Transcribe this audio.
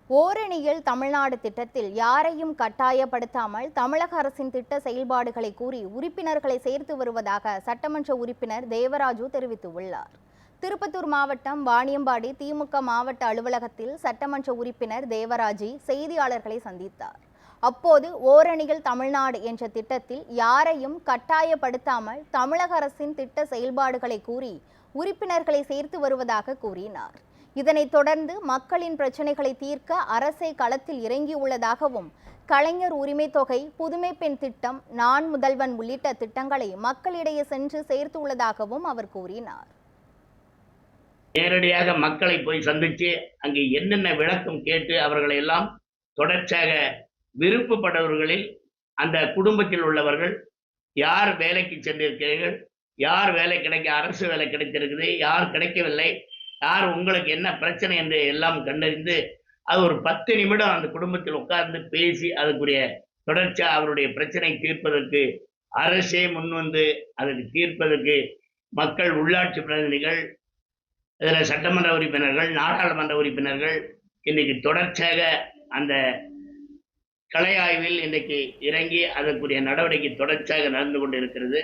ஓரணியில் தமிழ்நாடு திட்டத்தில் யாரையும் கட்டாயப்படுத்தாமல் தமிழக அரசின் திட்ட செயல்பாடுகளை கூறி உறுப்பினர்களை சேர்த்து வருவதாக சட்டமன்ற உறுப்பினர் தேவராஜு தெரிவித்துள்ளார். திருப்பத்தூர் மாவட்டம் வாணியம்பாடி திமுக மாவட்ட அலுவலகத்தில் சட்டமன்ற உறுப்பினர் தேவராஜி செய்தியாளர்களை சந்தித்தார். அப்போது ஓரணியில் தமிழ்நாடு என்ற திட்டத்தில் யாரையும் கட்டாயப்படுத்தாமல் தமிழக அரசின் திட்ட செயல்பாடுகளை கூறி உறுப்பினர்களை சேர்த்து வருவதாக கூறினார். இதனைத் தொடர்ந்து மக்களின் பிரச்சினைகளை தீர்க்க அரசே களத்தில் இறங்கியுள்ளதாகவும், கலைஞர் உரிமை தொகை, புதுமை பெண் திட்டம், நான் முதல்வன் உள்ளிட்ட திட்டங்களை மக்களிடையே சென்று சேர்த்துள்ளதாகவும் அவர் கூறினார். நேரடியாக மக்களை போய் சந்தித்து அங்கே என்னென்ன விளக்கம் கேட்டு அவர்களை எல்லாம் தொடர்ச்சியாக விருப்பப்பட்டவர்களில் அந்த குடும்பத்தில் உள்ளவர்கள் யார் வேலைக்கு சென்றிருக்கிறீர்கள், யார் வேலை கிடைக்க அரசு வேலை கிடைத்திருக்குது, யார் கிடைக்கவில்லை, யார் உங்களுக்கு என்ன பிரச்சனை என்று எல்லாம் கண்டறிந்து அது ஒரு 10 நிமிடம் அந்த குடும்பத்தில் உட்கார்ந்து பேசி அதுக்குரிய தொடர்ச்சியாக அவருடைய பிரச்சனை தீர்ப்பதற்கு அரசே முன்வந்து அதற்கு தீர்ப்பதற்கு மக்கள், உள்ளாட்சி பிரதிநிதிகள், இதில் சட்டமன்ற உறுப்பினர்கள், நாடாளுமன்ற உறுப்பினர்கள் இன்றைக்கு தொடர்ச்சியாக அந்த கலை ஆய்வில் இன்றைக்கு இறங்கி அதற்குரிய நடவடிக்கை தொடர்ச்சியாக நடந்து கொண்டிருக்கிறது.